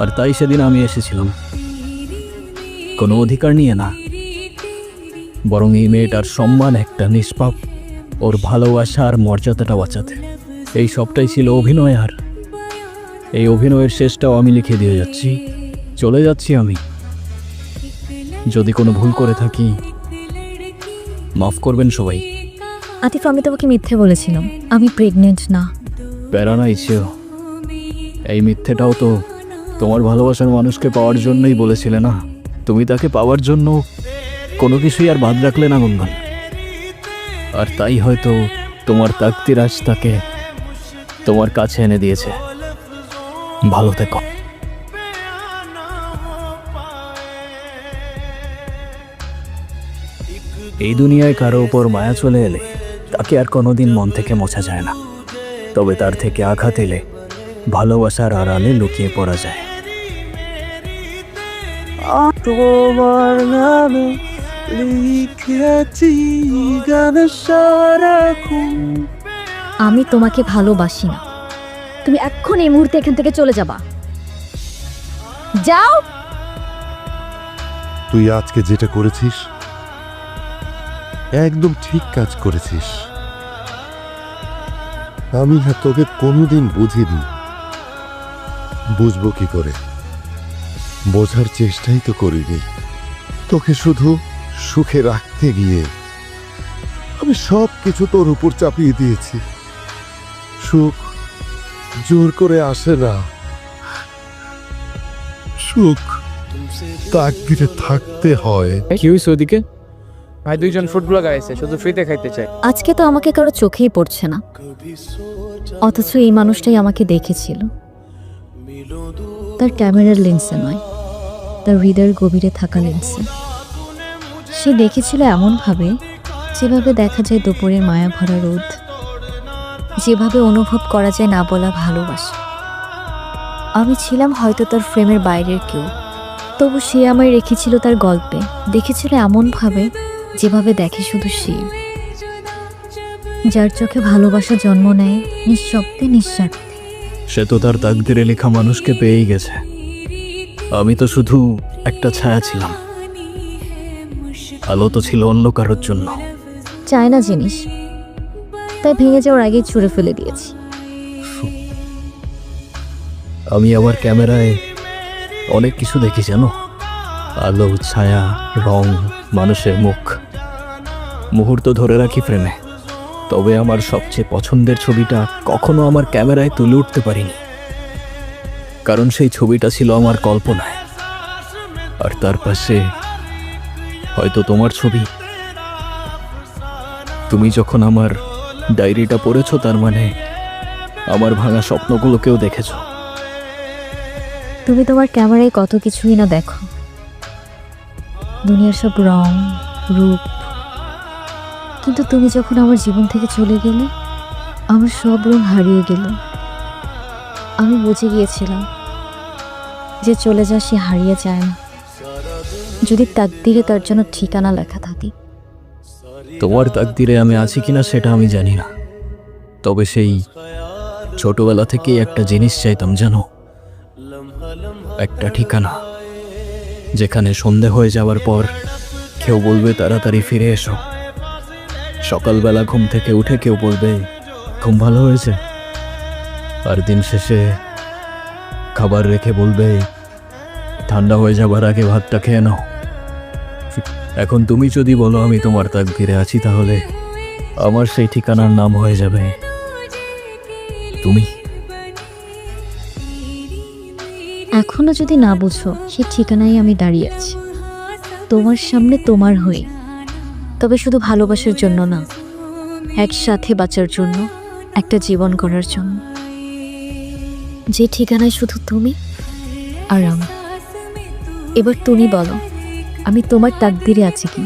আর তাই সেদিন আমি এসেছিলাম কোনো অধিকার নিয়ে না, বরং এই মেয়েটার সম্মান, একটা নিষ্পাপ, ওর ভালোবাসা আর মর্যাদাটা বাঁচাতে। এই সবটাই ছিল অভিনয়, আর এই অভিনয়ের শেষটাও আমি লিখে দিয়ে যাচ্ছি। চলে যাচ্ছি আমি। যদি কোনো ভুল করে থাকি মাফ করবেন সবাই। আতিফ, আমি তোমাকে মিথ্যে বলেছিলাম, আমি প্রেগনেন্ট না। প্যারা ইচ্ছেও, এই মিথ্যেটাও তো তোমার ভালোবাসার মানুষকে পাওয়ার জন্যই বলেছিলে না? তুমি তাকে পাওয়ার জন্য কোনো কিছুই আর বাদ রাখলে না গুনগুন, আর তাই হয়তো তোমার তাকদির আজ তাকে তোমার কাছে এনে দিয়েছে। ভালো থেকো। এই দুনিয়ায় কারো উপর মায়া চলে এলে তাকে আর কোনোদিন মন থেকে মোছা যায় না, তবে তার থেকে আঘাত এলে ভালোবাসার আড়ালে লুকিয়ে পড়া যায়। তোমার নামে লিখেছি গান সারাক্ষণ। আমি তোমাকে ভালোবাসি না। তুমি এখন এই মুহূর্তে এখান থেকে চলে যাবা। যাও। তুই আজকে যেটা করেছিস একদম ঠিক কাজ করেছিস। আমি না তোকে কোনোদিন বুঝিনি, বুঝবো কি করে? বোঝার চেষ্টাই তো করিনি। তোকে শুধু সুখে রাখতে গিয়ে আমি সব কিছু তোর উপর চাপিয়ে দিয়েছি। সুখ জোর করে আসে না, সুখ তাকদিরে থাকতে হয়। কি হয়েছে ওদিকে? ভাই দুইজন ফুড ব্লগার আছে, শুধু ফ্রিতে খাইতে চাই। আজকে তো আমাকে কারো চোখেই পড়ছে না, অথচ এই মানুষটাই আমাকে দেখেছিল। তার ক্যামেরার লেন্সে নয়, তার হৃদয়ের গভীরে থাকা লেন্সে। সে দেখেছিল এমনভাবে যেভাবে দেখা যায় দুপুরের মায়া ভরা রোদ, যেভাবে অনুভব করা যায় না বলা ভালোবাসা। আমি ছিলাম হয়তো তার ফ্রেমের বাইরের কেউ, তবু সে আমায় রেখেছিল তার গল্পে। দেখেছিল এমনভাবে যেভাবে দেখে শুধু সে, যার চোখে ভালোবাসা জন্ম নেয় নিঃশব্দে, নিঃস্বার্থে। সে তো তার তাকদিরে লেখা মানুষকে পেয়েই গেছে। আমি তো শুধু একটা ছায়া ছিলাম, আলো তো ছিল অন্য কারোর জন্য। চায় না জিনিস, তাই ভেঙে যাওয়ার আগেই ছুঁড়ে ফেলে দিয়েছি। আমি আমার ক্যামেরায় অনেক কিছু দেখি জানো, আলো, ছায়া, রং, মানুষের মুখ, মুহূর্ত ধরে রাখি ফ্রেমে। তবে আমার সবচেয়ে পছন্দের ছবিটা কখনো আমার ক্যামেরায় তুলে উঠতে পারিনি, কারণ সেই ছবিটা ছিল আমার কল্পনায়। আর তার পাশে হয়তো তোমার ছবি। তুমি যখন আমার ডায়েরিটা পড়েছো, তার মানে আমার ভাঙা স্বপ্নগুলোকেও দেখেছো। তুমি তোমার ক্যামেরায় কত কিছুই না দেখো, দুনিয়ার সব রং, রূপ। কিন্তু তুমি যখন আমার জীবন থেকে চলে গেলে, আমার সব রং হারিয়ে গেল। আমি বুঝে গিয়েছিলাম যে চলে যা সে হারিয়ে যায় না, যদি তাকদিরে তার জন্য ঠিকানা লেখা থাকে। তোমার তাকদিরে আমি আছি কিনা সেটা আমি জানি না, তবে সেই ছোটবেলা থেকেই একটা জিনিস চাইতাম জানো, একটা ঠিকানা, যেখানে সন্ধে হয়ে যাওয়ার পর কেউ বলবে তাড়াতাড়ি ফিরে এসো। সকালবেলা ঘুম থেকে উঠে কেউ বলবে ঘুম ভালো হয়েছে, আর দিন শেষে খাবার রেখে বলবে ঠান্ডা হয়ে যাবার আগে ভাতটা খেয়ে নাও। এখন তুমি যদি বলো আমি তোমার তাকদিরে আছি, তাহলে আমার সেই ঠিকানার নাম হয়ে যাবে তুমি। এখনো যদি না বুঝো, সে ঠিকানায় আমি দাঁড়িয়ে আছি তোমার সামনে, তোমার হয়ে। তবে শুধু ভালোবাসার জন্য না, একসাথে বাঁচার জন্য, একটা জীবন গড়ার জন্য, যে ঠিকানায় শুধু তুমি আর আমি। এবার তুমি বলো, আমি তোমার তাকদিরে আছি কি?